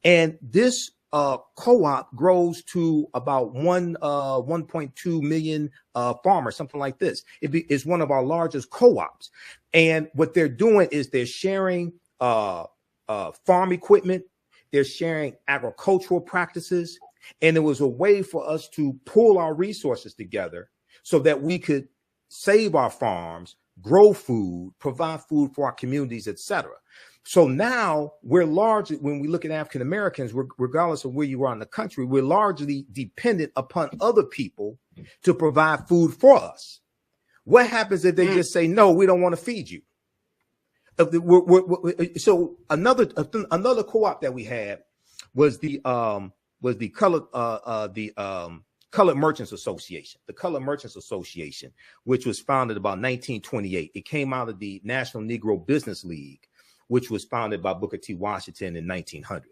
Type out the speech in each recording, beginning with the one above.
And this co-op grows to about 1.2 million farmers, something like this. It's one of our largest co-ops. And what they're doing is they're sharing farm equipment, they're sharing agricultural practices, and it was a way for us to pool our resources together so that we could save our farms, grow food, provide food for our communities, etc. So now we're largely, when we look at African Americans, regardless of where you are in the country, we're largely dependent upon other people to provide food for us. What happens if they just say, no, we don't want to feed you? So another co-op that we had was the Colored Merchants Association, the Colored Merchants Association, which was founded about 1928. It came out of the National Negro Business League, which was founded by Booker T. Washington in 1900.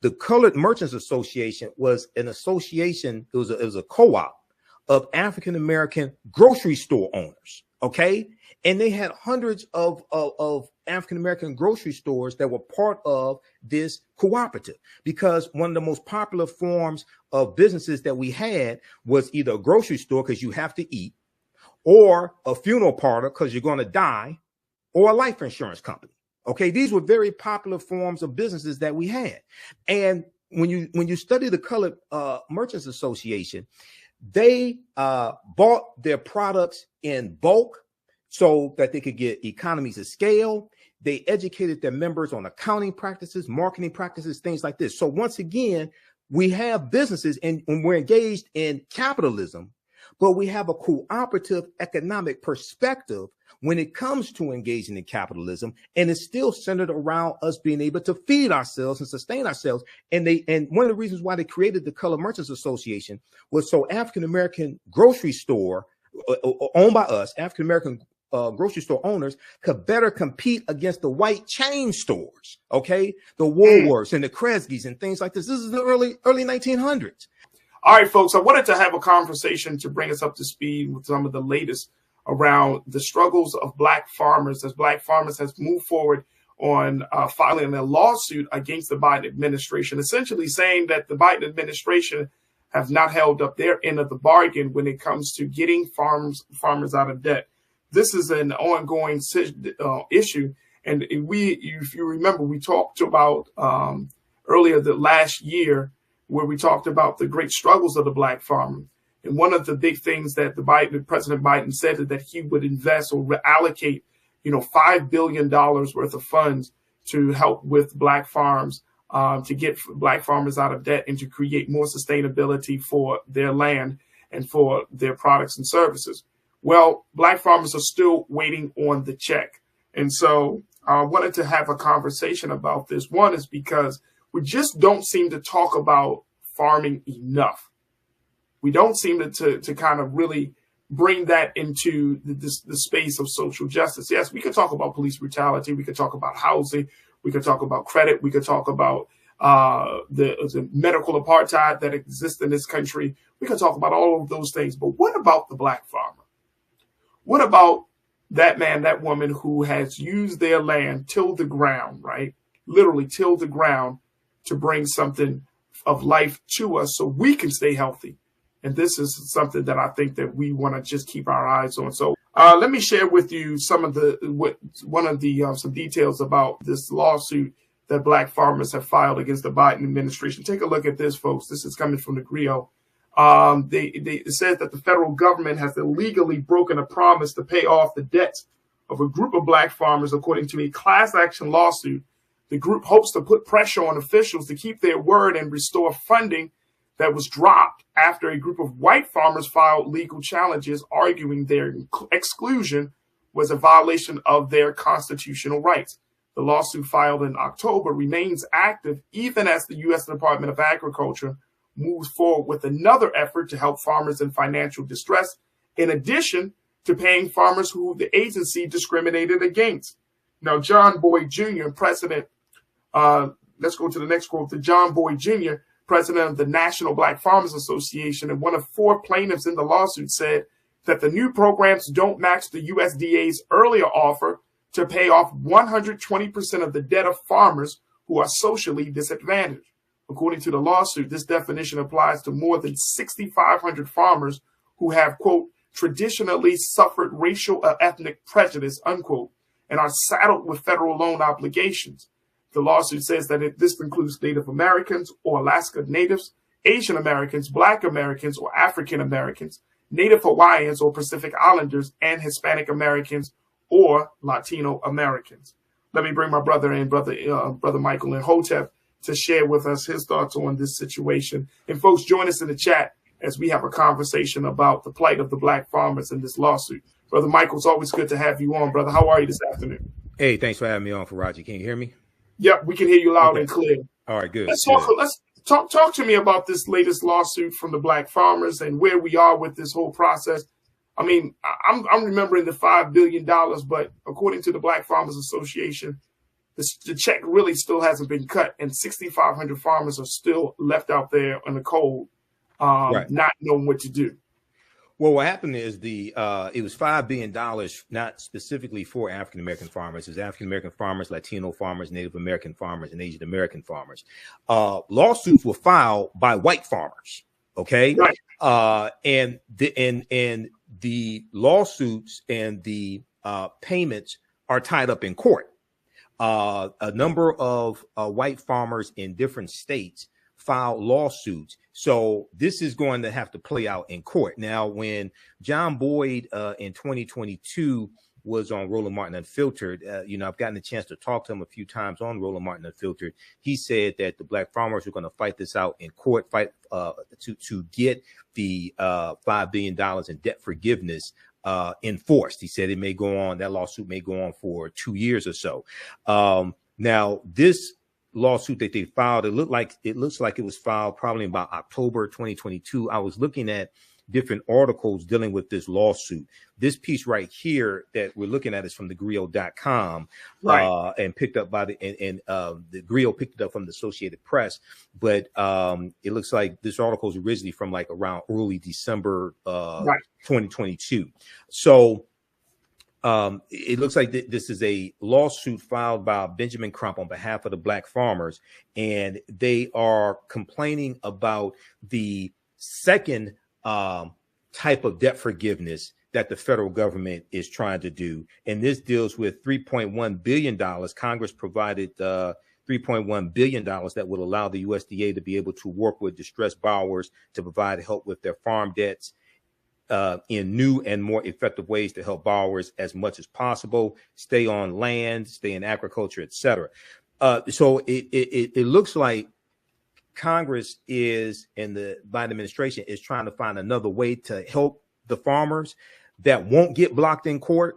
The Colored Merchants Association was an association, it was a co-op of African-American grocery store owners, okay? And they had hundreds of African-American grocery stores that were part of this cooperative, because one of the most popular forms of businesses that we had was either a grocery store because you have to eat, or a funeral parlor because you're going to die, or a life insurance company. Okay, these were very popular forms of businesses that we had. And when you study the Colored Merchants Association, they bought their products in bulk so that they could get economies of scale. They educated their members on accounting practices, marketing practices, things like this. So once again, we have businesses and we're engaged in capitalism, but we have a cooperative economic perspective when it comes to engaging in capitalism, and it's still centered around us being able to feed ourselves and sustain ourselves. And one of the reasons why they created the Colored Merchants Association was so African-American grocery store owned by us, African-American grocery store owners, could better compete against the white chain stores, okay? The Woolworths and the Kresge's and things like this. This is the early 1900s. All right, folks, I wanted to have a conversation to bring us up to speed with some of the latest around the struggles of Black farmers as Black farmers has moved forward on filing a lawsuit against the Biden administration, essentially saying that the Biden administration have not held up their end of the bargain when it comes to getting farmers out of debt. This is an ongoing issue. And if you remember, we talked about earlier the last year where we talked about the great struggles of the Black farmer. And one of the big things that President Biden said is that he would invest or reallocate, $5 billion worth of funds to help with Black farms, to get Black farmers out of debt and to create more sustainability for their land and for their products and services. Well, Black farmers are still waiting on the check. And so I wanted to have a conversation about this. One is because we just don't seem to talk about farming enough. We don't seem to kind of really bring that into the space of social justice. Yes, we could talk about police brutality. We could talk about housing. We could talk about credit. We could talk about the medical apartheid that exists in this country. We could talk about all of those things. But what about the Black farmer? What about that man, that woman who has used their land, tilled the ground, right? Literally tilled the ground to bring something of life to us so we can stay healthy. And this is something that I think that we want to just keep our eyes on. So let me share with you some details about this lawsuit that Black farmers have filed against the Biden administration. Take a look at this, folks. This is coming from the Griot. It says that the federal government has illegally broken a promise to pay off the debts of a group of Black farmers, according to a class action lawsuit. The group hopes to put pressure on officials to keep their word and restore funding that was dropped after a group of white farmers filed legal challenges arguing their exclusion was a violation of their constitutional rights. The lawsuit filed in October remains active even as the U.S. Department of Agriculture moves forward with another effort to help farmers in financial distress, in addition to paying farmers who the agency discriminated against. Now, John Boyd Jr., president, let's go to the next quote. The John Boyd Jr., president of the National Black Farmers Association and one of 4 plaintiffs in the lawsuit, said that the new programs don't match the USDA's earlier offer to pay off 120% of the debt of farmers who are socially disadvantaged. According to the lawsuit, this definition applies to more than 6,500 farmers who have, quote, traditionally suffered racial or ethnic prejudice, unquote, and are saddled with federal loan obligations. The lawsuit says that this includes Native Americans or Alaska Natives, Asian Americans, Black Americans or African Americans, Native Hawaiians or Pacific Islanders, and Hispanic Americans or Latino Americans. Let me bring my brother in, brother Michael Imhotep, to share with us his thoughts on this situation. And folks, join us in the chat as we have a conversation about the plight of the Black farmers in this lawsuit. Brother Michael, it's always good to have you on, brother. How are you this afternoon? Hey, thanks for having me on, Farajii. Can you hear me? Yep, we can hear you loud and clear. All right, good. Let's talk to me about this latest lawsuit from the Black farmers and where we are with this whole process. I mean, I'm remembering the $5 billion, but according to the Black Farmers Association, the check really still hasn't been cut, and 6,500 farmers are still left out there in the cold, not knowing what to do. Well, what happened is it was $5 billion, not specifically for African American farmers. It was African American farmers, Latino farmers, Native American farmers, and Asian American farmers. Lawsuits were filed by white farmers. Okay, right. And the lawsuits and the payments are tied up in court. A number of white farmers in different states filed lawsuits. So this is going to have to play out in court. Now, when John Boyd in 2022 was on Roland Martin Unfiltered, I've gotten a chance to talk to him a few times on Roland Martin Unfiltered. He said that the Black farmers are going to fight this out in court, to get the $5 billion in debt forgiveness enforced. He said that lawsuit may go on for 2 years or so. Now, this lawsuit that they filed, it looks like it was filed probably about October 2022. I was looking at different articles dealing with this lawsuit. This piece right here that we're looking at is from thegrio.com, right, and picked up by the Grio picked it up from the Associated Press. But it looks like this article is originally from like around early December 2022. So it looks like this is a lawsuit filed by Benjamin Crump on behalf of the Black farmers, and they are complaining about the second type of debt forgiveness that the federal government is trying to do. And this deals with $3.1 billion. Congress provided $3.1 billion that would allow the USDA to be able to work with distressed borrowers to provide help with their farm debts in new and more effective ways to help borrowers as much as possible, stay on land, stay in agriculture, etc. So it looks like Congress and the Biden administration is trying to find another way to help the farmers that won't get blocked in court,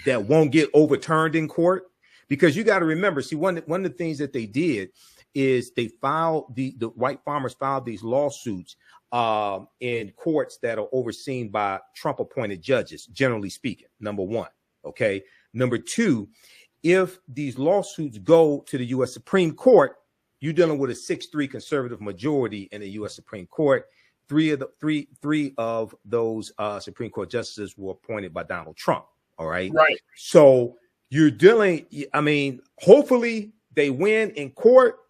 that won't get overturned in court. Because you got to remember, see, one of the things that they did is they filed the white farmers filed these lawsuits in courts that are overseen by Trump appointed judges, generally speaking, number one. Okay. Number two, if these lawsuits go to the U.S. Supreme Court, you're dealing with a 6-3 conservative majority in the U.S. Supreme Court. Three of those Supreme Court justices were appointed by Donald Trump. All right. Right. So you're dealing. I mean, hopefully they win in court.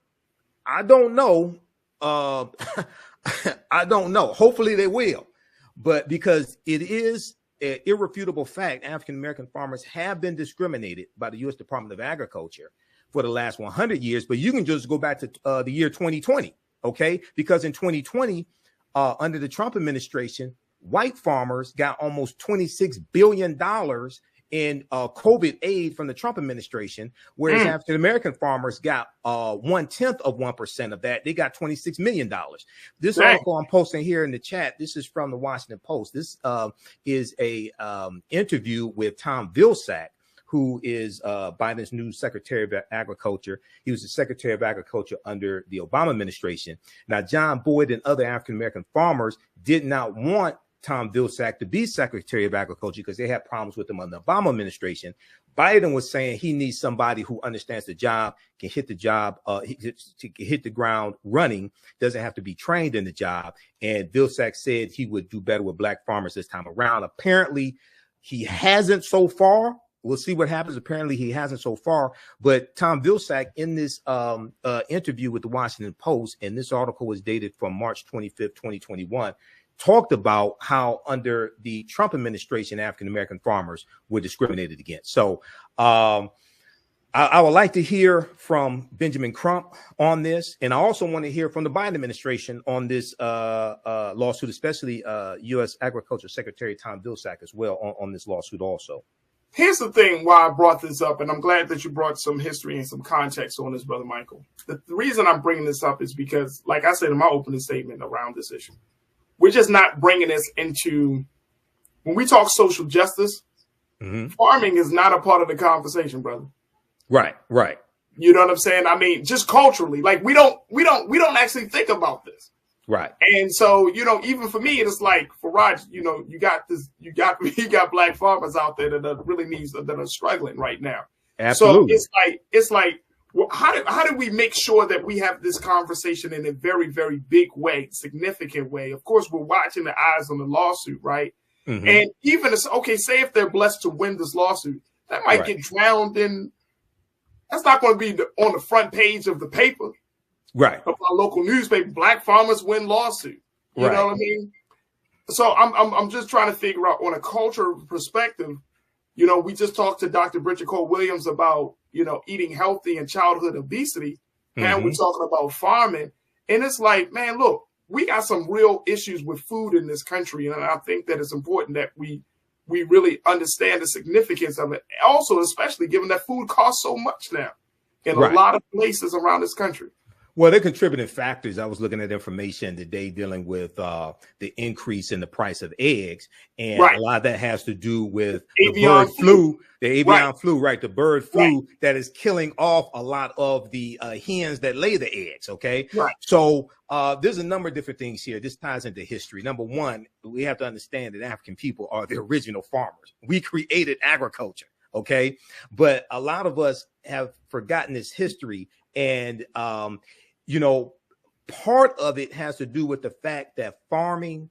I don't know. I don't know. Hopefully they will. But because it is an irrefutable fact, African American farmers have been discriminated by the U.S. Department of Agriculture for the last 100 years. But you can just go back to the year 2020. OK, because in 2020, under the Trump administration, white farmers got almost $26 billion in COVID aid from the Trump administration, whereas African American farmers got 0.1% of that. They got $26 million. This article I'm posting here in the chat, this is from the Washington Post. This is a interview with Tom Vilsack, who is Biden's new Secretary of Agriculture. He was the Secretary of Agriculture under the Obama administration. Now, John Boyd and other African American farmers did not want Tom Vilsack to be Secretary of Agriculture because they had problems with him under the Obama administration. Biden was saying he needs somebody who understands the job, can hit the job, hit the ground running, doesn't have to be trained in the job. And Vilsack said he would do better with black farmers this time around. Apparently, he hasn't so far. We'll see what happens. Apparently, he hasn't so far. But Tom Vilsack, in this interview with the Washington Post, and this article was dated from March 25th, 2021, talked about how under the Trump administration, African-American farmers were discriminated against. So I would like to hear from Benjamin Crump on this. And I also want to hear from the Biden administration on this lawsuit, especially U.S. Agriculture Secretary Tom Vilsack as well on this lawsuit also. Here's the thing why I brought this up, and I'm glad that you brought some history and some context on this, Brother Michael. The reason I'm bringing this up is because, like I said in my opening statement around this issue, we're just not bringing this into, when we talk social justice, farming is not a part of the conversation, brother. Right, right. You know what I'm saying? I mean, just culturally, like we don't actually think about this. Right. And so, you know, even for me, it's like, Farajii, you know, you got black farmers out there that are struggling right now. Absolutely. So it's like, well, how do we make sure that we have this conversation in a very, very big way, significant way? Of course, we're watching the eyes on the lawsuit, right? And even say if they're blessed to win this lawsuit, that might get drowned in. That's not going to be on the front page of the paper, right? Of our local newspaper. Black farmers win lawsuit. You know what I mean? So I'm just trying to figure out on a cultural perspective. You know, we just talked to Dr. Bridget Cole Williams about, you know, eating healthy and childhood obesity, and we're talking about farming, and it's like, man, look, we got some real issues with food in this country, and I think that it's important that we really understand the significance of it. Also, especially given that food costs so much now in a lot of places around this country. Well, they're contributing factors. I was looking at information today dealing with the increase in the price of eggs. And a lot of that has to do with the bird flu, the avian flu, the bird flu that is killing off a lot of the hens that lay the eggs. Okay. So there's a number of different things here. This ties into history. Number one, we have to understand that African people are the original farmers. We created agriculture. Okay. But a lot of us have forgotten this history. And, you know, part of it has to do with the fact that farming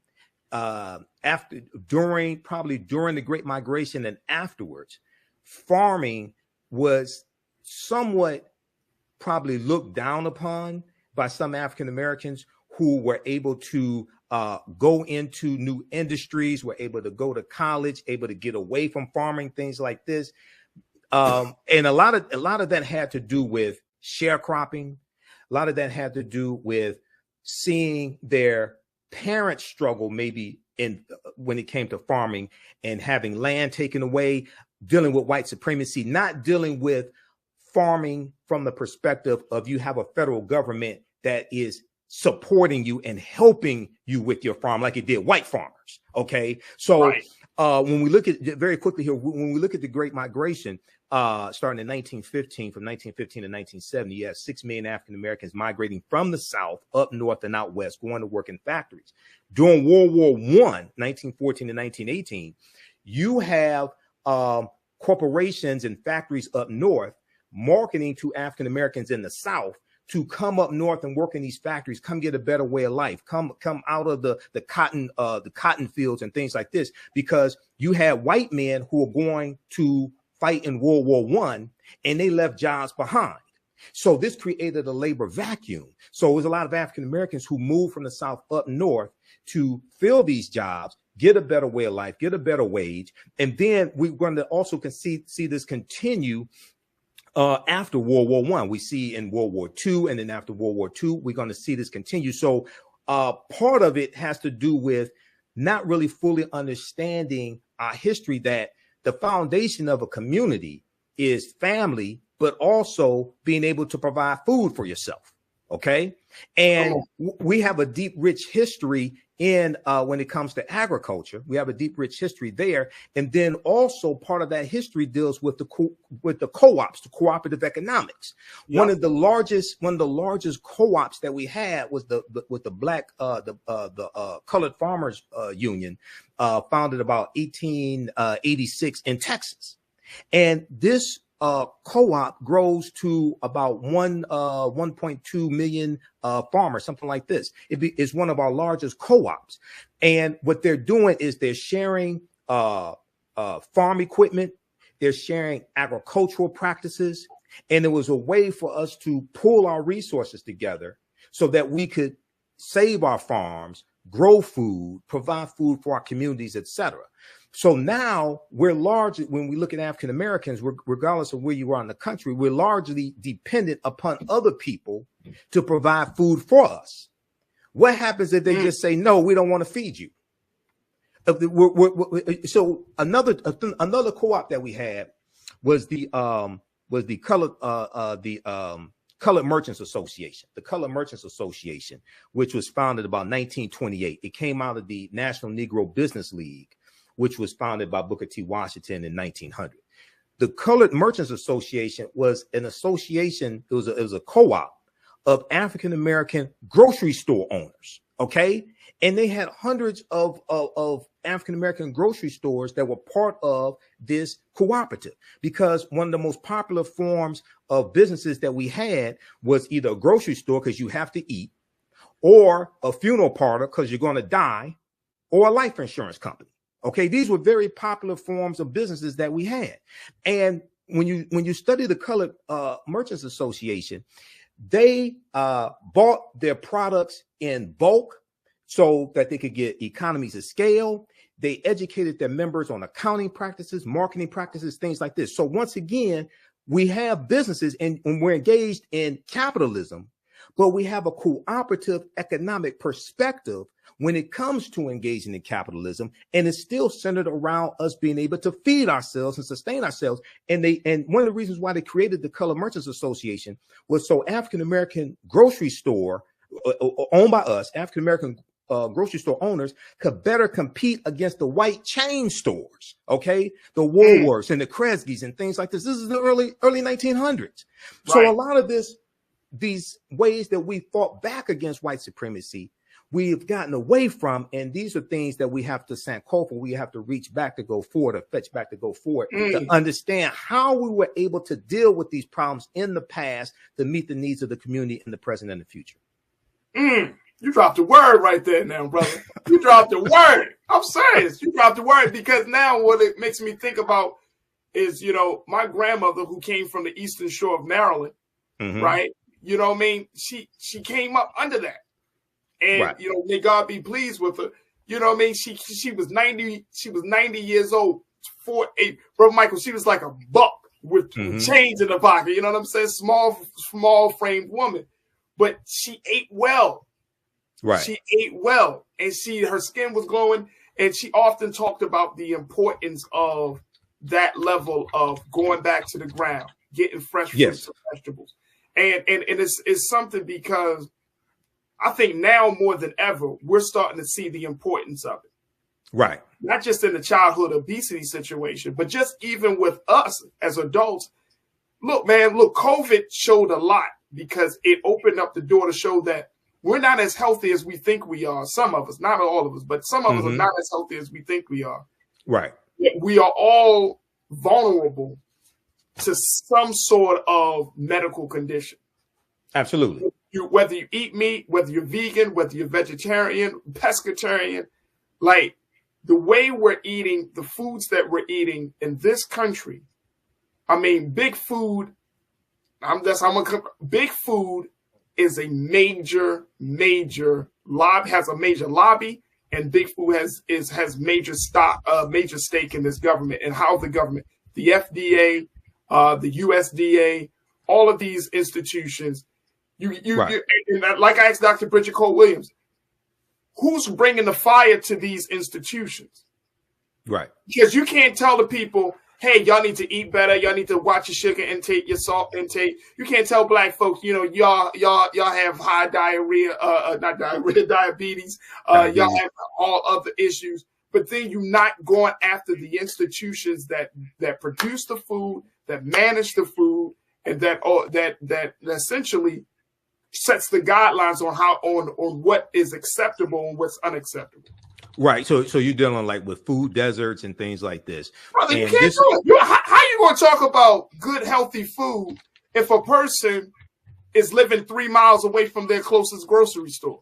during the Great Migration and afterwards, farming was somewhat probably looked down upon by some African Americans who were able to go into new industries, were able to go to college, able to get away from farming, things like this. And a lot of that had to do with sharecropping. A lot of that had to do with seeing their parents struggle, maybe when it came to farming and having land taken away, dealing with white supremacy, not dealing with farming from the perspective of you have a federal government that is supporting you and helping you with your farm like it did white farmers. Okay. So when we look at very quickly here, when we look at the Great Migration, starting in 1915, from 1915 to 1970, you have 6 million African Americans migrating from the South up north and out west, going to work in factories. During World War I, 1914 to 1918, you have corporations and factories up north marketing to African Americans in the South to come up north and work in these factories, come get a better way of life, come out of the cotton fields and things like this, because you had white men who were going to fight in World War I, and they left jobs behind. So this created a labor vacuum. So it was a lot of African Americans who moved from the South up north to fill these jobs, get a better way of life, get a better wage. And then we're going to also see this continue after World War I. We see in World War II, and then after World War II, we're going to see this continue. So part of it has to do with not really fully understanding our history, that the foundation of a community is family, but also being able to provide food for yourself. Okay. And we have a deep, rich history in when it comes to agriculture. We have a deep, rich history there. And then also part of that history deals with the co-ops, the cooperative economics. One of the largest co-ops that we had was the Colored Farmers Union, founded about 1886 in Texas. And this co-op grows to about 1.2 million farmers, something like this. It's one of our largest co-ops. And what they're doing is they're sharing farm equipment. they're sharing agricultural practices. And it was a way for us to pool our resources together so that we could save our farms, grow food, provide food for our communities, etc. So now we're largely, when we look at African Americans, regardless of where you are in the country, we're largely dependent upon other people to provide food for us. What happens if they just say, no, we don't want to feed you? So another co-op that we had was the Colored Merchants Association, the Colored Merchants Association, which was founded about 1928. It came out of the National Negro Business League, which was founded by Booker T. Washington in 1900. The Colored Merchants Association was an association. It was a co-op of African American grocery store owners. Okay, and they had hundreds of African American grocery stores that were part of this cooperative, because one of the most popular forms of businesses that we had was either a grocery store because you have to eat, or a funeral parlor because you're going to die, or a life insurance company. Okay, these were very popular forms of businesses that we had. And when you study the Colored Merchants Association, they bought their products in bulk so that they could get economies of scale. They educated their members on accounting practices, marketing practices, things like this. So once again, we have businesses and we're engaged in capitalism, but we have a cooperative economic perspective when it comes to engaging in capitalism, and it's still centered around us being able to feed ourselves and sustain ourselves. And one of the reasons why they created the Colored Merchants Association was so African American grocery store owned by us, African American grocery store owners, could better compete against the white chain stores, okay, the Woolworths and the Kresge's and things like this. This is the early 1900s. Right. So a lot of these ways that we fought back against white supremacy, we've gotten away from, and these are things that we have to sankofa, we have to reach back to go forward, or fetch back to go forward, to understand how we were able to deal with these problems in the past to meet the needs of the community in the present and the future. You dropped a word right there now, brother. You dropped a word. I'm serious. You dropped a word, because now what it makes me think about is, my grandmother, who came from the Eastern Shore of Maryland, right? You know what I mean? She came up under that. And, may God be pleased with her. You know what I mean? She was 90 years old, 4'8". Brother Michael, she was like a buck with chains in her pocket. You know what I'm saying? Small framed woman. But she ate well. Right. She ate well, and her skin was glowing, and she often talked about the importance of that level of going back to the ground, getting fresh fruits and vegetables. And it's something, because I think now more than ever, we're starting to see the importance of it. Right. Not just in the childhood obesity situation, but just even with us as adults. Look, COVID showed a lot, because it opened up the door to show that we're not as healthy as we think we are. Some of us, not all of us, but some of us are not as healthy as we think we are. Right. We are all vulnerable to some sort of medical condition. Absolutely. Whether you eat meat, whether you're vegan, whether you're vegetarian, pescatarian, like the way we're eating, the foods that we're eating in this country, I mean, big food, big food is a major lobby, has a major lobby, and big food has major stake in this government, and how the government, the FDA, the USDA, all of these institutions, you like I asked Dr. Bridget Cole Williams, who's bringing the fire to these institutions? Right. Because you can't tell the people, hey, y'all need to eat better. Y'all need to watch your sugar intake, your salt intake. You can't tell black folks, y'all have high diarrhea, not diarrhea, diabetes. Y'all have all other issues. But then you're not going after the institutions that produce the food, that manage the food, and that essentially sets the guidelines on what is acceptable and what's unacceptable. Right. So you're dealing like with food deserts and things like this. Brother, you can't do it. How you going to talk about good, healthy food if a person is living 3 miles away from their closest grocery store?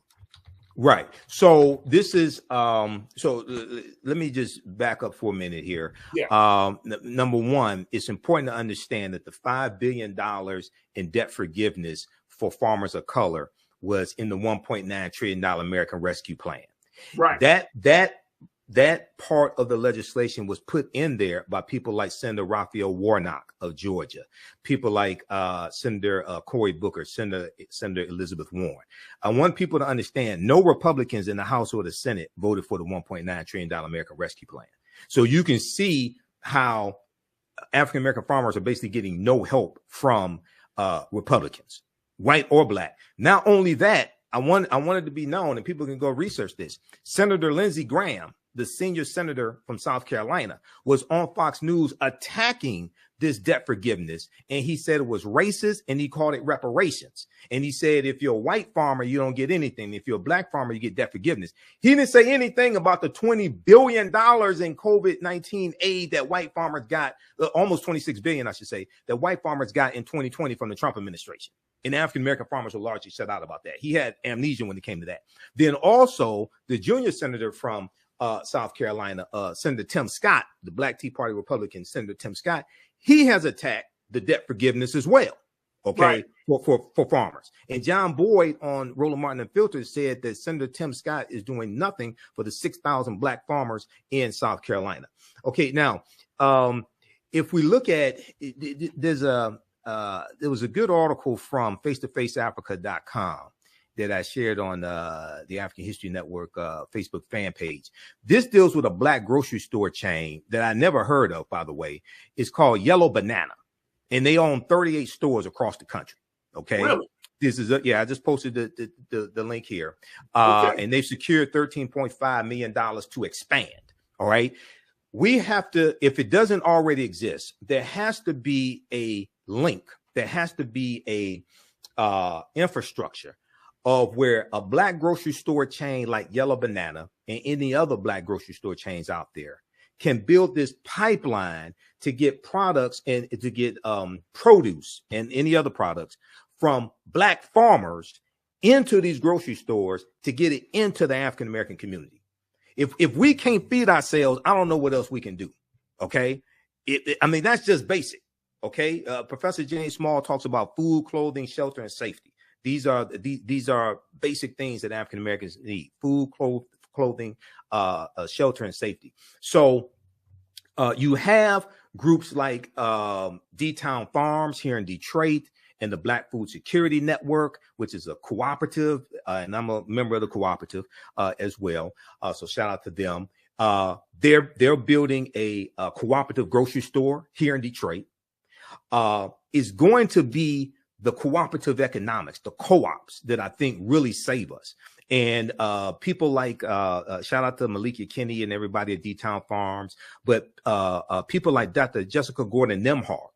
Right. So this is let me just back up for a minute here. Yeah. Number one, it's important to understand that the $5 billion in debt forgiveness for farmers of color was in the $1.9 trillion American Rescue Plan. Right. That part of the legislation was put in there by people like Senator Raphael Warnock of Georgia, people like Senator Cory Booker, Senator Elizabeth Warren. I want people to understand no Republicans in the House or the Senate voted for the $1.9 trillion American Rescue Plan. So you can see how African-American farmers are basically getting no help from Republicans, white or black. Not only that, I wanted to be known, and people can go research this. Senator Lindsey Graham, the senior senator from South Carolina, was on Fox News attacking this debt forgiveness. And he said it was racist, and he called it reparations. And he said, if you're a white farmer, you don't get anything. If you're a black farmer, you get debt forgiveness. He didn't say anything about the $20 billion in COVID-19 aid that white farmers got, almost $26 billion, I should say, that white farmers got in 2020 from the Trump administration. And African-American farmers were largely shut out about that. He had amnesia when it came to that. Then also the junior senator from South Carolina, Senator Tim Scott, the Black Tea Party Republican, Senator Tim Scott, he has attacked the debt forgiveness as well, okay, right, for farmers. And John Boyd on Roland Martin Unfiltered said that Senator Tim Scott is doing nothing for the 6,000 black farmers in South Carolina. Okay, now, if we look at, there was a good article from face-to-faceafrica.com that I shared on the African History Network Facebook fan page. This deals with a black grocery store chain that I never heard of, by the way. It's called Yellow Banana, and they own 38 stores across the country. Okay. Really? This is I just posted the link here. Okay. And they've secured $13.5 million to expand. All right. We have to, if it doesn't already exist, there has to be a link. There has to be a infrastructure of where a black grocery store chain like Yellow Banana and any other black grocery store chains out there can build this pipeline to get products and to get produce and any other products from black farmers into these grocery stores to get it into the African-American community. If we can't feed ourselves, I don't know what else we can do. Okay. I mean, that's just basic. Okay. Professor James Small talks about food, clothing, shelter, and safety. These are basic things that African Americans need: food, clothing, shelter, and safety. So you have groups like D-Town Farms here in Detroit and the Black Food Security Network, which is a cooperative, and I'm a member of the cooperative as well. So shout out to them. They're building a cooperative grocery store here in Detroit. Is going to be the cooperative economics, the co-ops that I think really save us. And people like, shout out to Malikia Kinney and everybody at D-Town Farms, but people like Dr. Jessica Gordon-Nemhard,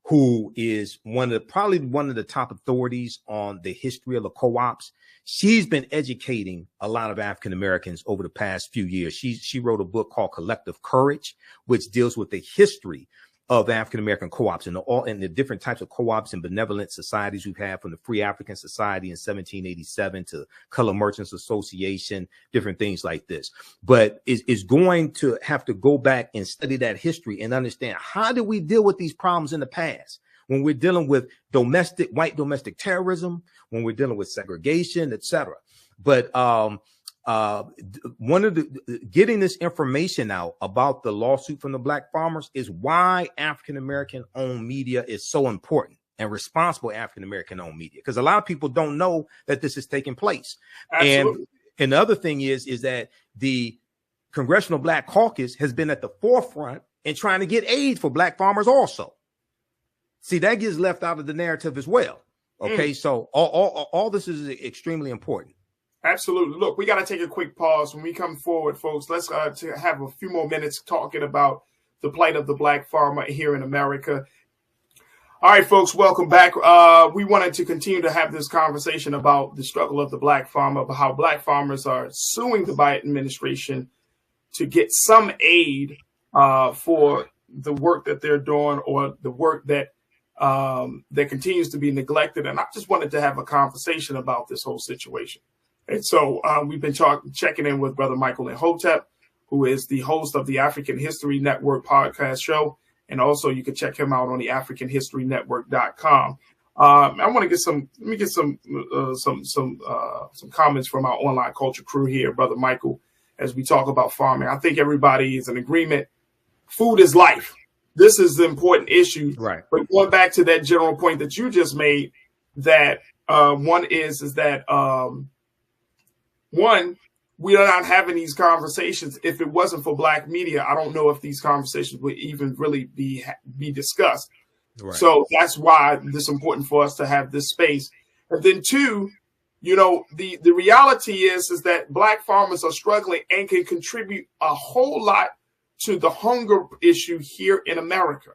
who is probably one of the top authorities on the history of the co-ops. She's been educating a lot of African Americans over the past few years. She wrote a book called Collective Courage, which deals with the history of African-American co-ops and the different types of co-ops and benevolent societies we've had, from the Free African Society in 1787 to Color Merchants Association, different things like this. But it's going to have to go back and study that history and understand, how did we deal with these problems in the past when we're dealing with white domestic terrorism, when we're dealing with segregation, etc. But one of getting this information out about the lawsuit from the black farmers is why African-American owned media is so important, and responsible African-American owned media, because a lot of people don't know that this is taking place. Absolutely. And the other thing is that the Congressional Black Caucus has been at the forefront in trying to get aid for black farmers also. See, that gets left out of the narrative as well. Okay. So all this is extremely important. Absolutely. Look, we got to take a quick pause. When we come forward, folks, let's have a few more minutes talking about the plight of the black farmer here in America. All right, folks, welcome back. We wanted to continue to have this conversation about the struggle of the black farmer, about how black farmers are suing the Biden administration to get some aid for the work that they're doing, or the work that continues to be neglected. And I just wanted to have a conversation about this whole situation. And so we've been checking in with Brother Michael Imhotep, who is the host of the African History Network podcast show. And also you can check him out on the AfricanHistoryNetwork.com. I want to get some comments from our online culture crew here, Brother Michael, as we talk about farming. I think everybody is in agreement. Food is life. This is the important issue. Right. But going back to that general point that you just made, that one is that we are not having these conversations. If it wasn't for Black media, I don't know if these conversations would even really be discussed. Right. So that's why it's important for us to have this space. And then two, the reality is that Black farmers are struggling and can contribute a whole lot to the hunger issue here in America.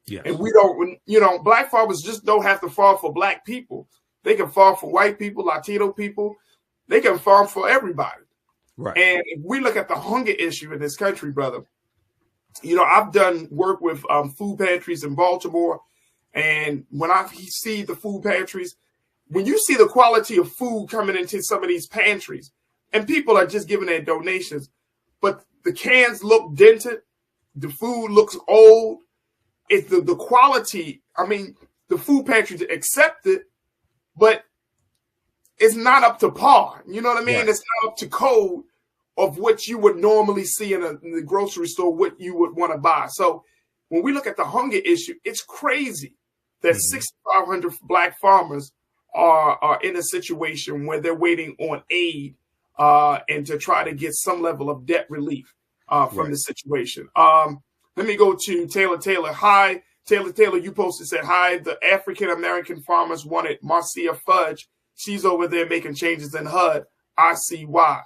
Yes. And we don't, Black farmers just don't have to farm for Black people. They can farm for white people, Latino people. They can farm for everybody. Right. And if we look at the hunger issue in this country, brother, I've done work with food pantries in Baltimore. And when I see the food pantries, when you see the quality of food coming into some of these pantries, and people are just giving their donations, but the cans look dented, the food looks old, it's the quality. I mean, the food pantries accept it, but it's not up to par. You know what I mean? Right. It's not up to code of what you would normally see in the grocery store, what you would want to buy. So when we look at the hunger issue, it's crazy that 6,500 Black farmers are in a situation where they're waiting on aid and to try to get some level of debt relief from the situation. Let me go to Taylor Taylor. Hi, Taylor, you posted, said, hi, the African-American farmers wanted Marcia Fudge. She's over there making changes in HUD. I see why.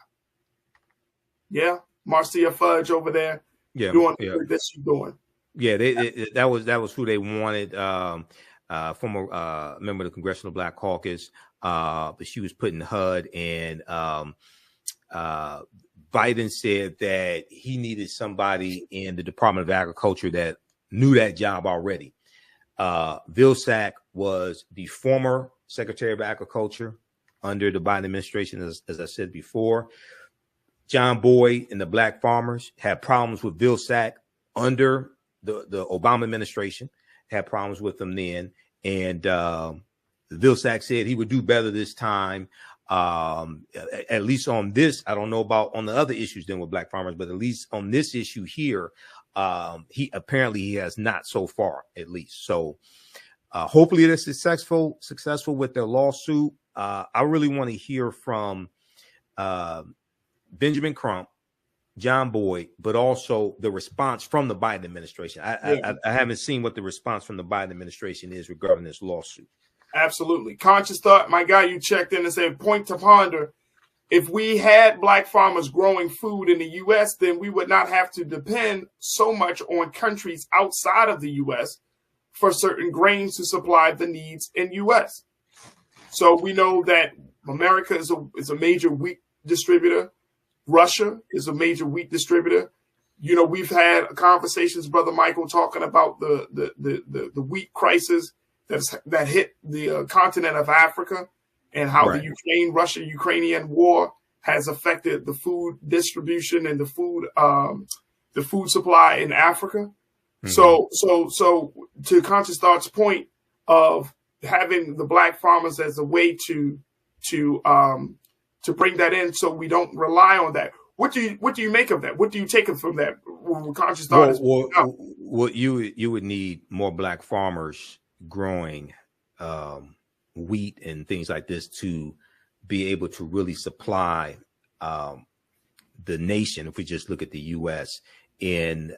Yeah, Marcia Fudge over there doing the work that she's doing. Yeah, that was who they wanted. Former member of the Congressional Black Caucus, but she was put in HUD, and Biden said that he needed somebody in the Department of Agriculture that knew that job already. Vilsack was the former Secretary of Agriculture under the Biden administration, as I said before. John Boyd and the Black farmers had problems with Vilsack under the Obama administration, had problems with them then. And Vilsack said he would do better this time, at least on this. I don't know about on the other issues than with Black farmers, but at least on this issue here, he has not so far, at least. So hopefully they're successful with their lawsuit. I really want to hear from Benjamin Crump, John Boyd, but also the response from the Biden administration. I haven't seen what the response from the Biden administration is regarding this lawsuit. Absolutely. Conscious Thought, my guy, you checked in and said, point to ponder. If we had Black farmers growing food in the U.S., then we would not have to depend so much on countries outside of the U.S. for certain grains to supply the needs in U.S. So we know that America is a major wheat distributor. Russia is a major wheat distributor. We've had conversations, Brother Michael, talking about the wheat crisis that hit the continent of Africa, and how the Russia-Ukrainian war has affected the food distribution and the food supply in Africa. Mm-hmm. So to Conscious Thought's point of having the Black farmers as a way to bring that in, so we don't rely on that. What do you make of that? What do you take from that? Conscious Thought well, you would need more Black farmers growing wheat and things like this to be able to really supply the nation, if we just look at the U.S., in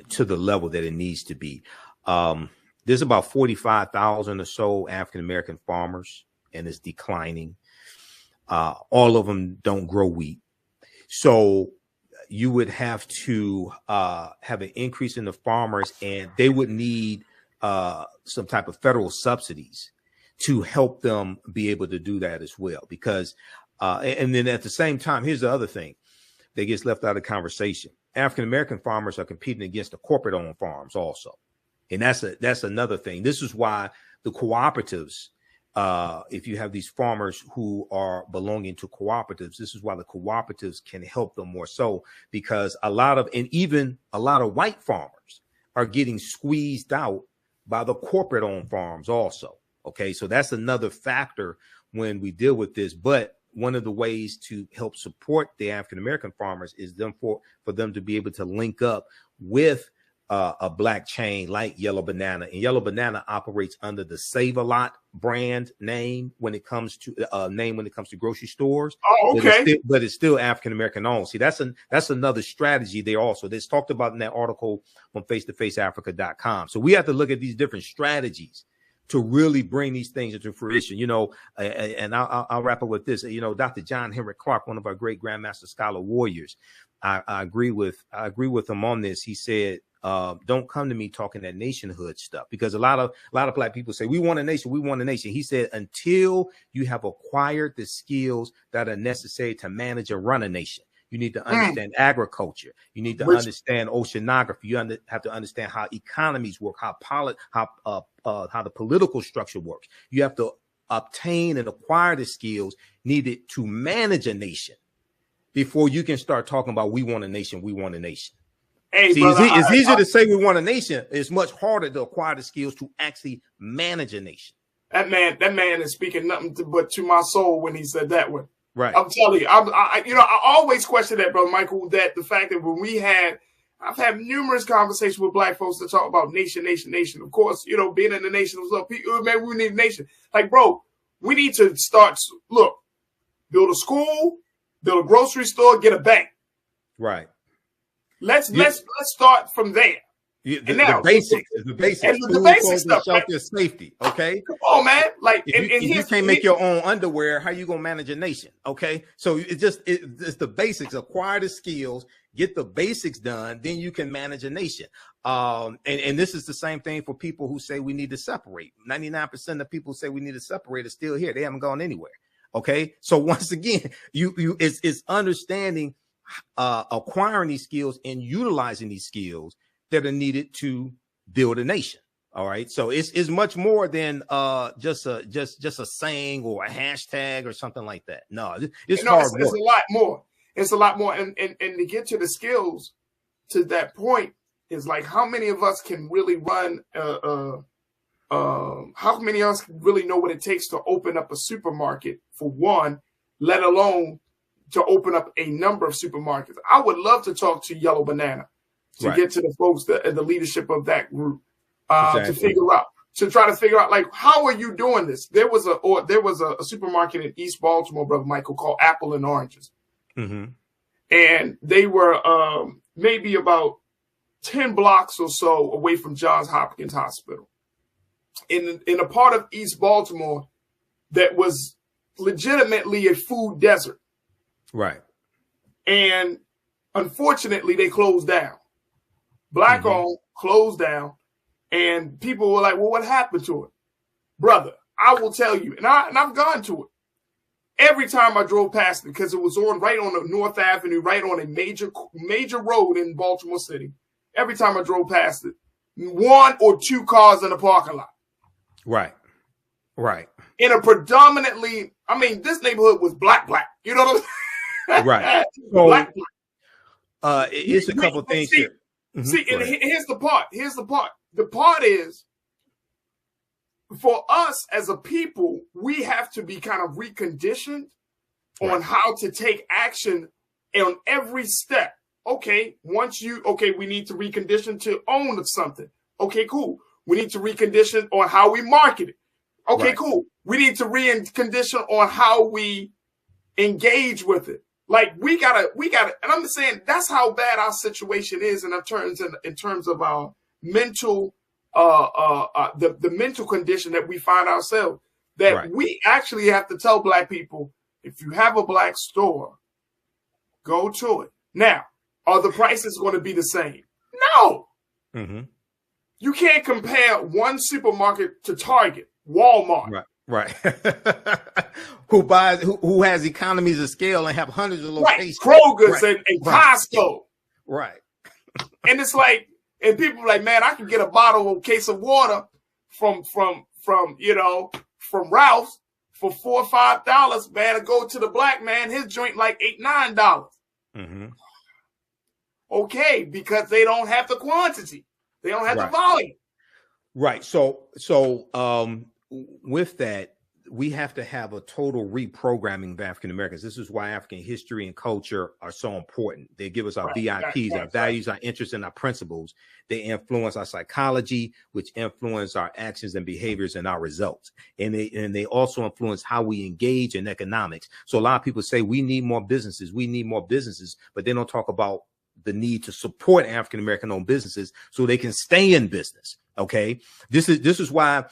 to the level that it needs to be. There's about 45,000 or so African-American farmers, and it's declining. All of them don't grow wheat. So you would have to have an increase in the farmers, and they would need some type of federal subsidies to help them be able to do that as well. Because, and then at the same time, here's the other thing that gets left out of the conversation. African-American farmers are competing against the corporate-owned farms also. And that's another thing. This is why the cooperatives if you have these farmers who are belonging to cooperatives, this is why the cooperatives can help them more so, because even a lot of white farmers are getting squeezed out by the corporate owned farms also. Okay, so that's another factor when we deal with this. But one of the ways to help support the African American farmers is for them to be able to link up with a black chain like Yellow Banana. And Yellow Banana operates under the Save a Lot brand name when it comes to grocery stores. Oh, okay. But it's still African American owned. See, that's another strategy there also. That's talked about in that article on face-to-faceafrica.com. So we have to look at these different strategies to really bring these things into fruition, and I'll wrap up with this. Dr. John Henrik Clark, one of our great Grandmaster Scholar warriors, I agree with him on this. He said, don't come to me talking that nationhood stuff, because a lot of black people say we want a nation, we want a nation. He said, until you have acquired the skills that are necessary to manage and run a nation. You need to understand agriculture. You need to understand oceanography. You have to understand how economies work, how the political structure works. You have to obtain and acquire the skills needed to manage a nation before you can start talking about we want a nation, we want a nation. Hey, see, brother, it's easier to say we want a nation. It's much harder to acquire the skills to actually manage a nation. That man is speaking nothing but to my soul when he said that one. Right. I'm telling you, I always question that, brother Michael, that the fact that I've had numerous conversations with black folks that talk about nation. Of course, being in the nation was up. Man, we need a nation. Like, bro, we need to build a school, build a grocery store, get a bank. Right. Let's start from there. The basics. The basic stuff. Shelter, safety. Okay. Come on, man. Like, if you can't make your own underwear, how you gonna manage a nation? Okay. So it's the basics. Acquire the skills, get the basics done, then you can manage a nation. And this is the same thing for people who say we need to separate. 99% of people who say we need to separate are still here. They haven't gone anywhere. Okay. So once again, it's understanding, acquiring these skills and utilizing these skills that are needed to build a nation. All right. So it's much more than just a saying or a hashtag or something like that. No, it's hard work. It's a lot more. It's a lot more. And to get to the skills to that point is like, how many of us can really run how many of us really know what it takes to open up a supermarket, for one, let alone to open up a number of supermarkets? I would love to talk to Yellow Banana to get to the folks the leadership of that group to try to figure out like, how are you doing this? There was a supermarket in East Baltimore, brother Michael, called Apple and Oranges, and they were maybe about 10 blocks or so away from Johns Hopkins Hospital, in a part of East Baltimore that was legitimately a food desert. Right. And unfortunately, they closed down. Black owned, closed down, and people were like, well, what happened to it? Brother, I will tell you, and I've gone to it. Every time I drove past it, because it was right on the North Avenue, right on a major road in Baltimore City. Every time I drove past it, 1 or 2 cars in the parking lot. Right. In a predominantly, this neighborhood was black. You know what I'm saying? Right. So, black. It's a couple things here. See, and here's the part. The part is, for us as a people, we have to be kind of reconditioned on how to take action on every step. Okay, we need to recondition to own something. Okay, cool. We need to recondition on how we market it. Okay, cool. We need to recondition on how we engage with it. Like we gotta, and I'm saying that's how bad our situation is in terms of our mental, the mental condition that we find ourselves. That we actually have to tell black people, if you have a black store, go to it. Now, are the prices going to be the same? No. You can't compare one supermarket to Target, Walmart. Right. who has economies of scale and have hundreds of locations. Krogers and Costco. Right. And it's like, and people are like, man, I can get a case of water from from Ralph's for $4 or $5, man, and go to the black man, his joint like $8, $9. Mm-hmm. Okay, because they don't have the quantity. They don't have the volume. Right. So with that, we have to have a total reprogramming of African Americans. This is why African history and culture are so important. They give us our VIPs, our values, our interests, and our principles. They influence our psychology, which influence our actions and behaviors and our results. And they also influence how we engage in economics. So a lot of people say we need more businesses. We need more businesses, but they don't talk about the need to support African American owned businesses so they can stay in business. Okay. This is why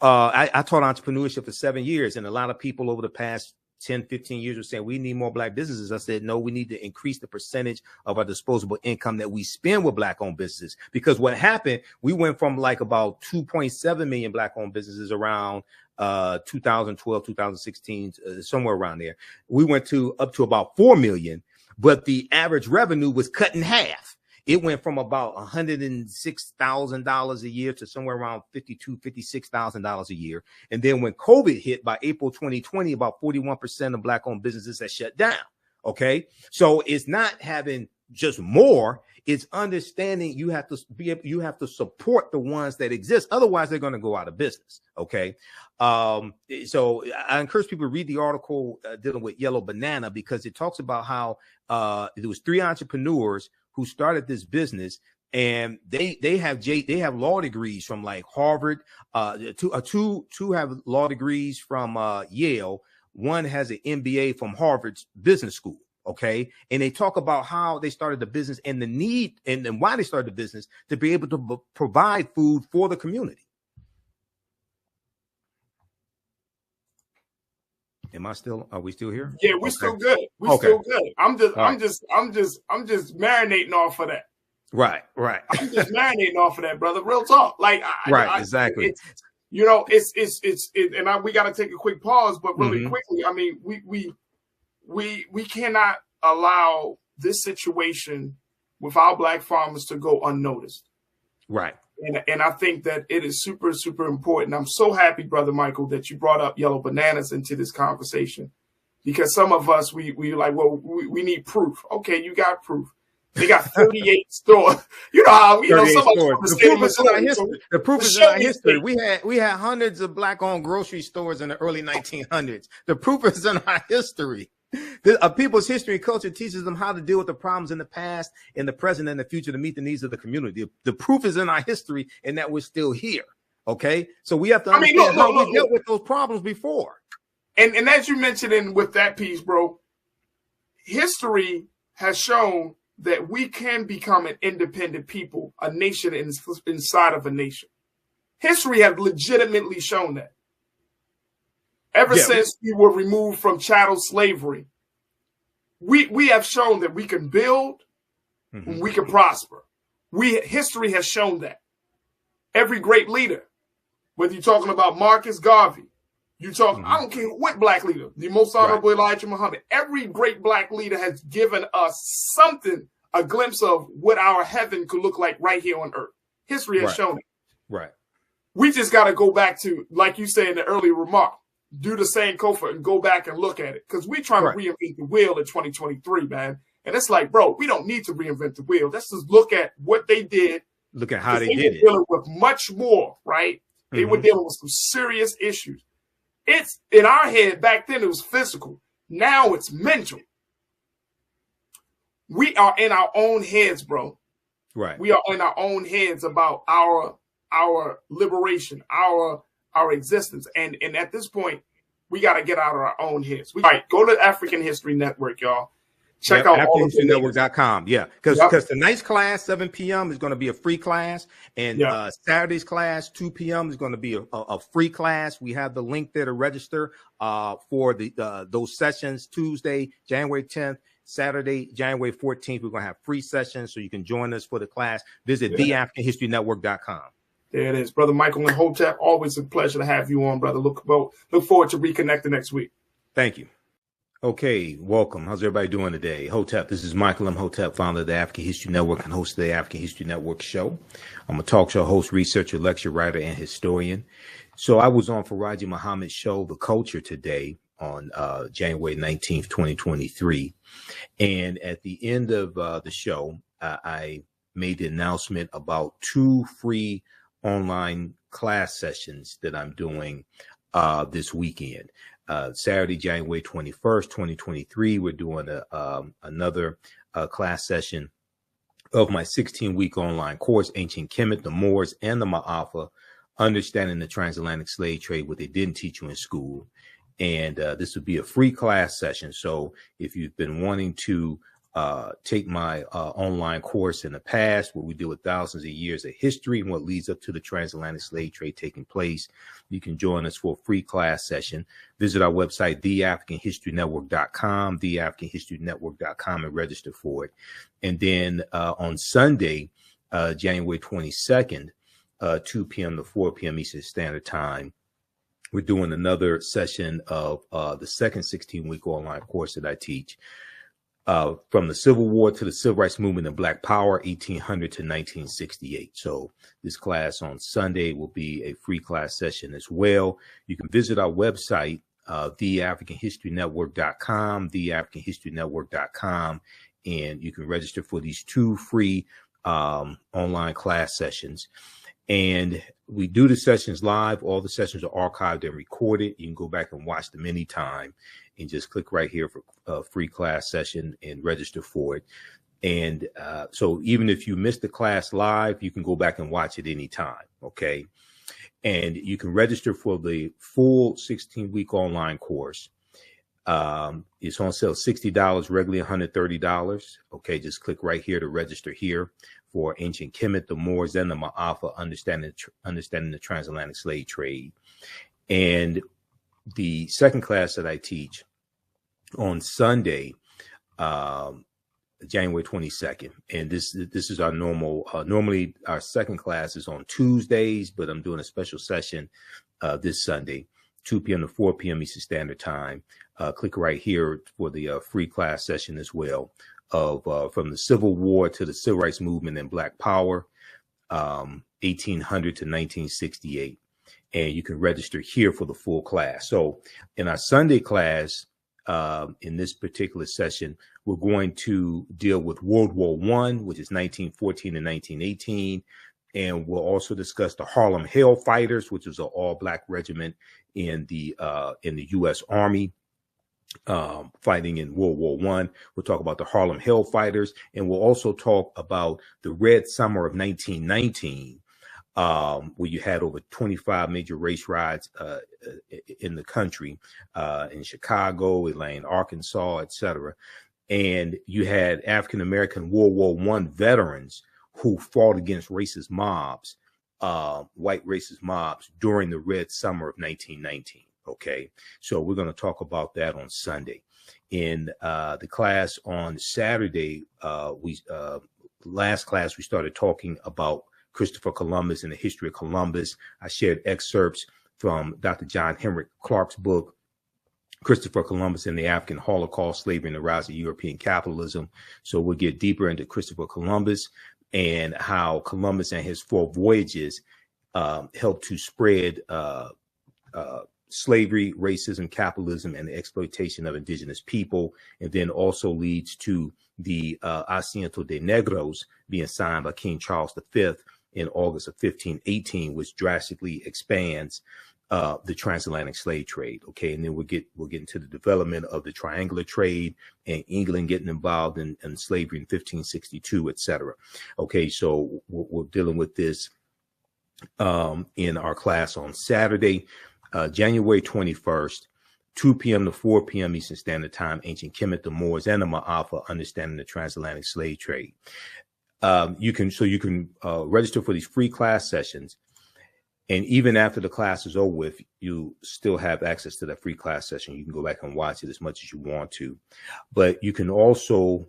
I taught entrepreneurship for 7 years, and a lot of people over the past 10, 15 years were saying we need more black businesses. I said, no, we need to increase the percentage of our disposable income that we spend with black owned businesses, because what happened, we went from like about 2.7 million black owned businesses around 2012, 2016, somewhere around there. We went up to about 4 million, but the average revenue was cut in half. It went from about $106,000 a year to somewhere around $52,000, $56,000 a year. And then when COVID hit by April 2020, about 41% of black owned businesses had shut down. Okay. So it's not having just more, it's understanding you have to support the ones that exist. Otherwise, they're going to go out of business. Okay. So I encourage people to read the article dealing with Yellow Banana, because it talks about how there was 3 entrepreneurs who started this business, and they have law degrees from like Harvard. Two have law degrees from Yale. One has an MBA from Harvard's business school. Okay, and they talk about how they started the business and the need and why they started the business to be able to provide food for the community. Are we still here? Yeah, we're still good. We're still good. I'm just marinating off of that. Right. I'm just marinating off of that, brother. Real talk. Like, exactly. We got to take a quick pause, but really quickly, I mean, we cannot allow this situation with our black farmers to go unnoticed. Right. And I think that it is super, super important. I'm so happy, Brother Michael, that you brought up Yellow Bananas into this conversation, because some of us, we like, well, we need proof. Okay, you got proof. They got 38 stores. You know how, some of us. The proof is in our history. We had hundreds of black-owned grocery stores in the early 1900s. The proof is in our history. A people's history and culture teaches them how to deal with the problems in the past, in the present, and the future to meet the needs of the community. The proof is in our history, and that we're still here. Okay, so we have to understand how we dealt with those problems before. And as you mentioned with that piece, bro, history has shown that we can become an independent people, a nation inside of a nation. History has legitimately shown that. Ever since we were removed from chattel slavery, we have shown that we can build, we can prosper. History has shown that. Every great leader, whether you're talking about Marcus Garvey, I don't care what black leader, the most honorable Farajii Muhammad, every great black leader has given us something, a glimpse of what our heaven could look like right here on earth. History has shown it. Right. We just got to go back to, like you said in the earlier remark, do the same Kofa and go back and look at it. Because we're trying to reinvent the wheel in 2023, man. And it's like, bro, we don't need to reinvent the wheel. Let's just look at what they did. Look at how they did it. Dealing with much more, right? They were dealing with some serious issues. It's in our head back then, it was physical. Now it's mental. We are in our own heads, bro. Right. We are in our own heads about our liberation, our existence. And at this point, we got to get out of our own heads. All right, go to African History Network, y'all. Check out AfricanHistoryNetwork.com. Yeah, because tonight's class, 7 p.m. is going to be a free class. And Saturday's class, 2 p.m. is going to be a free class. We have the link there to register for those sessions. Tuesday, January 10th. Saturday, January 14th, we're going to have free sessions, so you can join us for the class. Visit theAfricanHistoryNetwork.com. There it is. Brother Michael Imhotep, always a pleasure to have you on, brother. Look forward to reconnecting next week. Thank you. Okay, welcome. How's everybody doing today? Hotep, this is Michael Imhotep, founder of the African History Network and host of the African History Network show. I'm a talk show host, researcher, lecturer, writer, and historian. So I was on Farajii Muhammad's show, The Culture, today on January 19th, 2023. And at the end of the show, I made the announcement about 2 free online class sessions that I'm doing this weekend. Saturday, January 21st, 2023, we're doing another class session of my 16-week online course, Ancient Kemet, the Moors, and the Maafa, Understanding the Transatlantic Slave Trade, what they didn't teach you in school. And this would be a free class session. So if you've been wanting to take my online course in the past, where we deal with thousands of years of history and what leads up to the transatlantic slave trade taking place, you can join us for a free class session. Visit our website, theafricanhistorynetwork.com, theafricanhistorynetwork.com, and register for it. And then on Sunday, January 22nd, 2 p.m. to 4 p.m. Eastern Standard Time, we're doing another session of the second 16-week online course that I teach, from the Civil War to the Civil Rights Movement and Black Power, 1800 to 1968. So this class on Sunday will be a free class session as well. You can visit our website, theafricanhistorynetwork.com, theafricanhistorynetwork.com, and you can register for these 2 free online class sessions. And we do the sessions live. All the sessions are archived and recorded. You can go back and watch them anytime and just click right here for a free class session and register for it. And so even if you missed the class live, you can go back and watch it anytime. Okay. And you can register for the full 16-week online course. It's on sale $60, regularly $130. Okay. Just click right here to register here for Ancient Kemet, the Moors, and the Maafa, understanding the transatlantic slave trade. And the second class that I teach on Sunday, January 22nd, and this is our normal. Normally, our second class is on Tuesdays, but I'm doing a special session this Sunday, 2 p.m. to 4 p.m. Eastern Standard Time. Click right here for the free class session as well, of from the Civil War to the Civil Rights Movement and Black Power, 1800 to 1968. And you can register here for the full class. So in our Sunday class, in this particular session, we're going to deal with World War I, which is 1914 and 1918. And we'll also discuss the Harlem Hellfighters, which is an all-Black regiment in the U.S. Army, fighting in World War I. We'll talk about the Harlem Hellfighters, and we'll also talk about the Red Summer of 1919, where you had over 25 major race riots in the country, in Chicago, Atlanta, Arkansas, etc. And you had African-American World War I veterans who fought against racist mobs, white racist mobs, during the Red Summer of 1919. Okay, so we're going to talk about that on Sunday. In the class on Saturday, last class we started talking about Christopher Columbus and the history of Columbus. I shared excerpts from Dr. John Henrik Clarke's book, Christopher Columbus and the African Holocaust, Slavery and the Rise of European Capitalism. So we'll get deeper into Christopher Columbus and how Columbus and his 4 voyages helped to spread slavery, racism, capitalism, and the exploitation of indigenous people, and then also leads to the Asiento de Negros being signed by King Charles V in August of 1518, which drastically expands the transatlantic slave trade. Okay, and then we'll get into the development of the triangular trade and England getting involved in slavery in 1562, etc. Okay, so we're dealing with this in our class on Saturday, January 21st, 2 p.m. to 4 p.m. Eastern Standard Time, Ancient Kemet, the Moors, and the Maafa, Understanding the Transatlantic Slave Trade. You can register for these free class sessions. And even after the class is over with, you still have access to that free class session. You can go back and watch it as much as you want to. But you can also,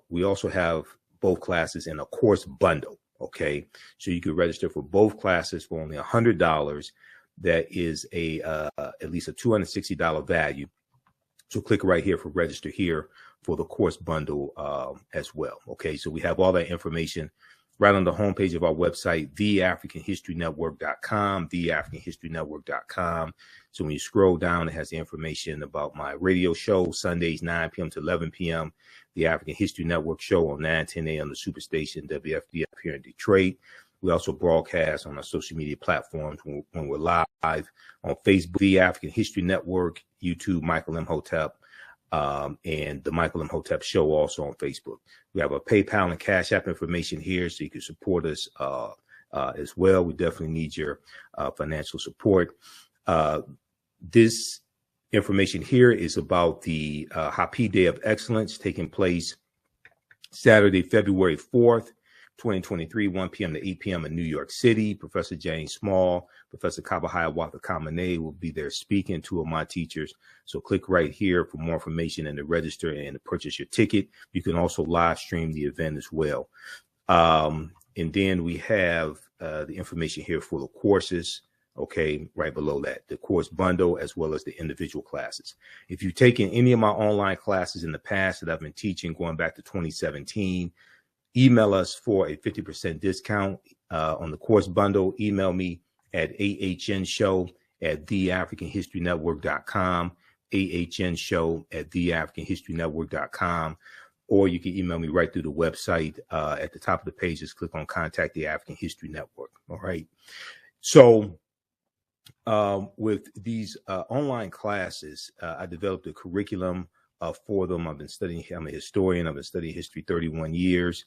we also have both classes in a course bundle. Okay, so you can register for both classes for only $100. That is at least a $260 value. So click right here for register here for the course bundle as well. Okay, so we have all that information right on the homepage of our website, theafricanhistorynetwork.com, theafricanhistorynetwork.com. So when you scroll down, it has the information about my radio show, Sundays, 9 p.m. to 11 p.m., the African History Network show on 9:10 a.m. the Superstation WFDF here in Detroit. We also broadcast on our social media platforms when we're live on Facebook, the African History Network, YouTube, Michael Imhotep, and the Michael Imhotep Show also on Facebook. We have a PayPal and Cash App information here, so you can support us as well. We definitely need your financial support. This information here is about the Happy Day of Excellence taking place Saturday, February 4th, 2023, 1 p.m. to 8 p.m. in New York City. Professor James Small, Professor Kabahaya Watha-Kamene will be there speaking, two of my teachers. So click right here for more information and to register and to purchase your ticket. You can also live stream the event as well. And then we have the information here for the courses. Okay, right below that, the course bundle as well as the individual classes. If you've taken any of my online classes in the past that I've been teaching going back to 2017, email us for a 50% discount on the course bundle. Email me at ahnshow@theafricanhistorynetwork.com, ahnshow@theafricanhistorynetwork.com, or you can email me right through the website. At the top of the page, just click on Contact the African History Network. All right. So with these online classes, I developed a curriculum for them. I've been studying, I'm a historian. I've been studying history 31 years.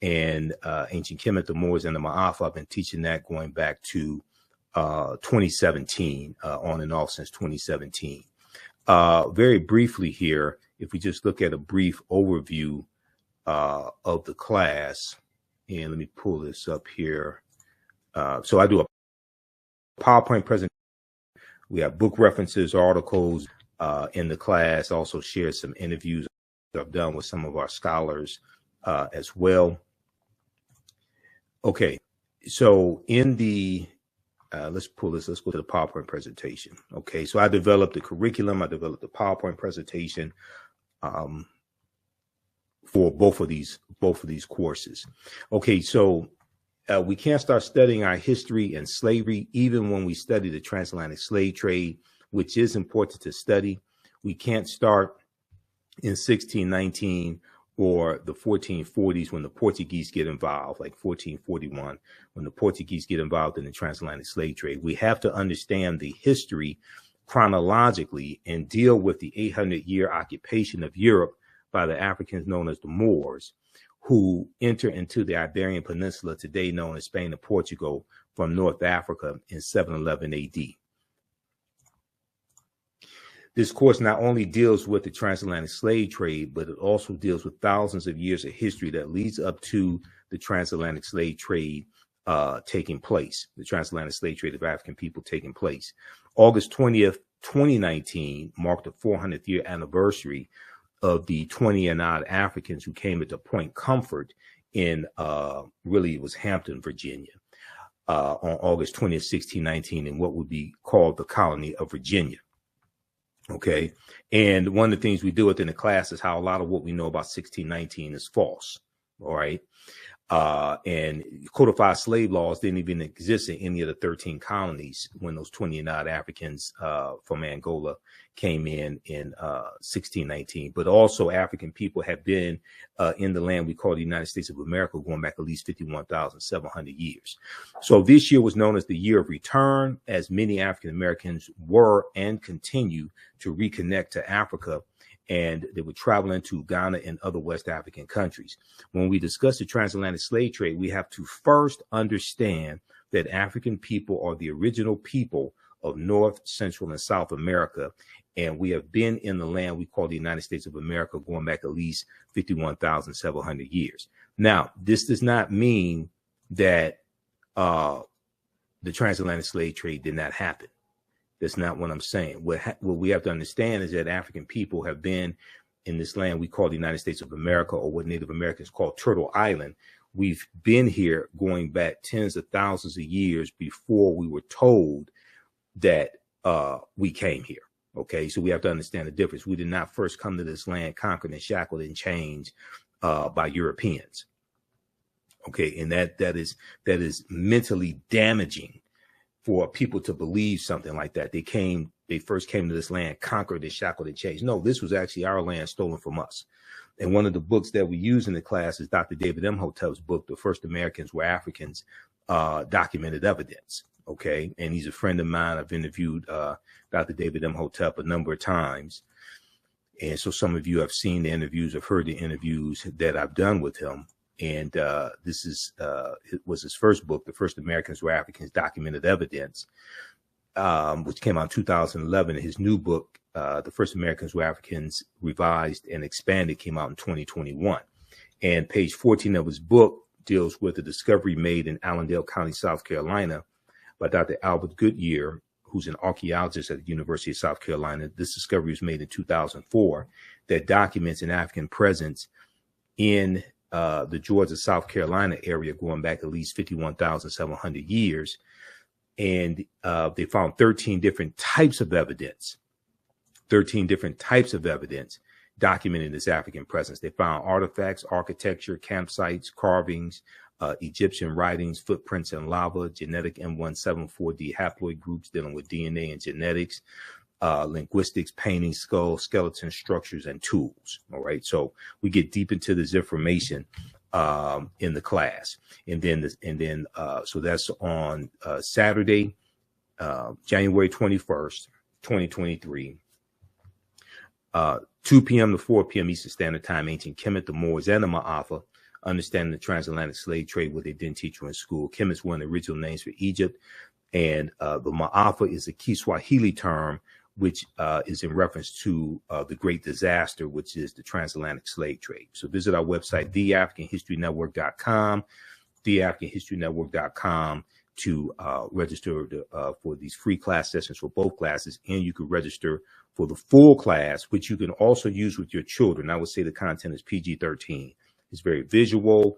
And ancient Kemet, the Moors, and the Maafa, I've been teaching that going back to 2017, on and off since 2017. Very briefly here, if we just look at a brief overview of the class, and let me pull this up here. So I do a PowerPoint presentation. We have book references, articles in the class. Also share some interviews I've done with some of our scholars as well. Okay, so in the let's pull this. Let's go to the PowerPoint presentation. Okay, so I developed the curriculum. I developed the PowerPoint presentation for both of these courses. Okay, so we can't start studying our history and slavery even when we study the transatlantic slave trade, which is important to study. We can't start in 1619 or the 1440s when the Portuguese get involved, like 1441, when the Portuguese get involved in the transatlantic slave trade. We have to understand the history chronologically and deal with the 800-year occupation of Europe by the Africans known as the Moors, who enter into the Iberian Peninsula, today known as Spain and Portugal, from North Africa in 711 AD. This course not only deals with the transatlantic slave trade, but it also deals with thousands of years of history that leads up to the transatlantic slave trade taking place, the transatlantic slave trade of African people taking place. August 20th, 2019 marked the 400th year anniversary of the 20 and odd Africans who came into Point Comfort in, really it was Hampton, Virginia, on August 20th, 1619, in what would be called the colony of Virginia. Okay. And one of the things we do within the class is how a lot of what we know about 1619 is false. All right. And codified slave laws didn't even exist in any of the 13 colonies when those 20 and odd Africans from Angola came in 1619. But also African people have been in the land we call the United States of America going back at least 51,700 years. So this year was known as the year of return, as many African Americans were and continue to reconnect to Africa, and they were traveling to Ghana and other West African countries. When we discuss the transatlantic slave trade, we have to first understand that African people are the original people of North, Central, and South America, and we have been in the land we call the United States of America going back at least 51,700 years. Now, this does not mean that the transatlantic slave trade did not happen. That's not what I'm saying. What we have to understand is that African people have been in this land we call the United States of America, or what Native Americans call Turtle Island. We've been here going back tens of thousands of years before we were told that we came here. Okay, so we have to understand the difference. We did not first come to this land conquered and shackled and chained by Europeans. Okay, and that is mentally damaging for people to believe something like that. They first came to this land, conquered and shackled and changed. No, this was actually our land stolen from us. And one of the books that we use in the class is Dr. David Imhotep's book, The First Americans Were Africans, Documented Evidence. Okay, and he's a friend of mine. I've interviewed Dr. David Imhotep a number of times. And so some of you have seen the interviews, have heard the interviews that I've done with him. And this it was his first book, The First Americans Were Africans, Documented Evidence, which came out in 2011. His new book, The First Americans Were Africans, Revised and Expanded, came out in 2021. And page 14 of his book deals with the discovery made in Allendale County, South Carolina, by Dr. Albert Goodyear, who's an archaeologist at the University of South Carolina. This discovery was made in 2004 that documents an African presence in the Georgia, South Carolina area going back at least 51,700 years. And they found 13 different types of evidence, documenting this African presence. They found artifacts, architecture, campsites, carvings, Egyptian writings, footprints in lava, genetic M174D haploid groups dealing with DNA and genetics, linguistics, painting, skulls, skeleton structures, and tools. All right. So we get deep into this information in the class. And then so that's on Saturday, January 21st, 2023. 2 p.m. to 4 p.m. Eastern Standard Time, ancient Kemet, the Moors, and the Maafa, understanding the transatlantic slave trade, what they didn't teach you in school. Kemet's one of the original names for Egypt. And the Maafa is a Kiswahili term, which is in reference to the Great Disaster, which is the transatlantic slave trade. So visit our website, theafricanhistorynetwork.com, theafricanhistorynetwork.com, to register for these free class sessions for both classes. And you can register for the full class, which you can also use with your children. I would say the content is PG-13. It's very visual.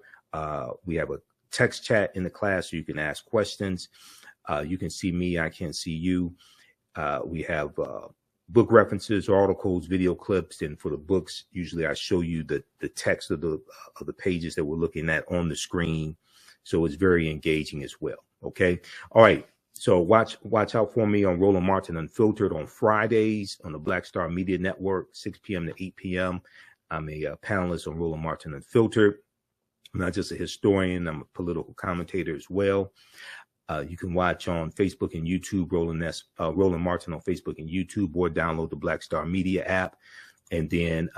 We have a text chat in the class, so you can ask questions. You can see me, I can't see you. We have book references, articles, video clips, and for the books, usually I show you the text of the pages that we're looking at on the screen. So it's very engaging as well. Okay. All right. So watch out for me on Roland Martin Unfiltered on Fridays on the Black Star Media Network, 6 p.m. to 8 p.m. I'm a panelist on Roland Martin Unfiltered. I'm not just a historian, I'm a political commentator as well. You can watch on Facebook and YouTube, Roland Martin on Facebook and YouTube, or download the Black Star Media app. And then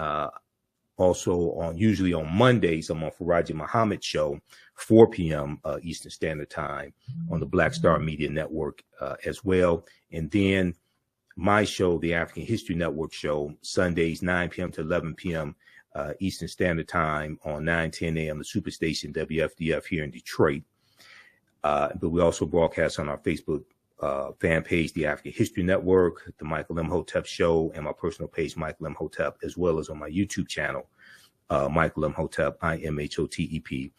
also usually on Mondays, I'm on Farajii Muhammad show, 4 p.m. Eastern Standard Time on the Black Star Media Network as well. And then my show, the African History Network show, Sundays, 9 p.m. to 11 p.m. Eastern Standard Time on 9:10 a.m. the Superstation WFDF here in Detroit. But we also broadcast on our Facebook fan page, the African History Network, the Michael Imhotep Show, and my personal page, Michael Imhotep, as well as on my YouTube channel, Michael Imhotep, IMHOTEP.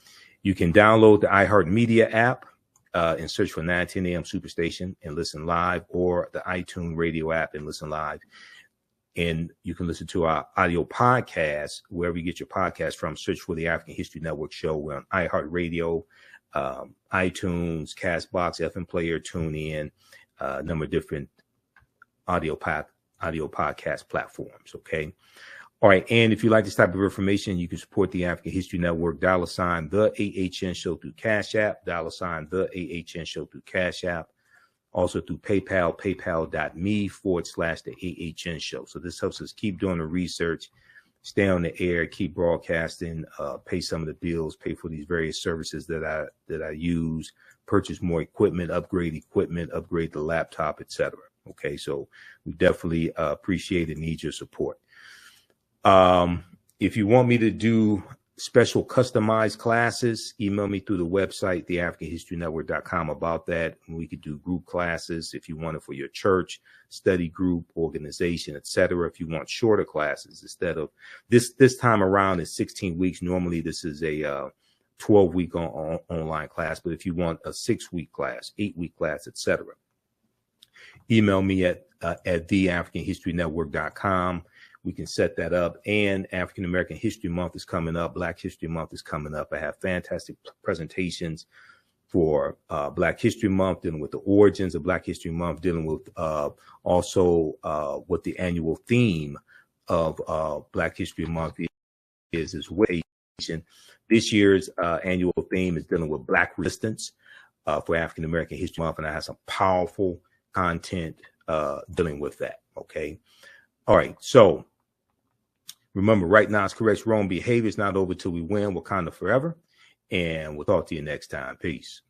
You can download the iHeartMedia app and search for 9:10 a.m. Superstation and listen live, or the iTunes radio app and listen live. And you can listen to our audio podcast wherever you get your podcast from. Search for the African History Network Show. We're on iHeartRadio, iTunes, Castbox, FM Player, TuneIn, a number of different audio podcast platforms. Okay. All right. And if you like this type of information, you can support the African History Network, $, the AHN Show through Cash App, $, the AHN Show through Cash App. Also through PayPal, paypal.me/the AHN Show. So this helps us keep doing the research, stay on the air, keep broadcasting, pay some of the bills, pay for these various services that I use, purchase more equipment, upgrade the laptop, etc. Okay, so we definitely appreciate and need your support. If you want me to do special customized classes, email me through the website, theafricanhistorynetwork.com, about that. And we could do group classes if you want it for your church, study group, organization, etc. If you want shorter classes, instead of this time around is 16 weeks. Normally this is a 12-week online class, but if you want a 6-week class, 8-week class, etc., email me at theafricanhistorynetwork.com. we can set that up. And African American History Month is coming up. Black History Month is coming up. I have fantastic presentations for Black History Month, dealing with the origins of Black History Month, dealing with also what the annual theme of Black History Month is as well. This year's annual theme is dealing with Black resistance for African American History Month, and I have some powerful content dealing with that. Okay. All right. So remember, right now is correct. Wrong behavior is not over till we win. Wakanda forever. And we'll talk to you next time. Peace.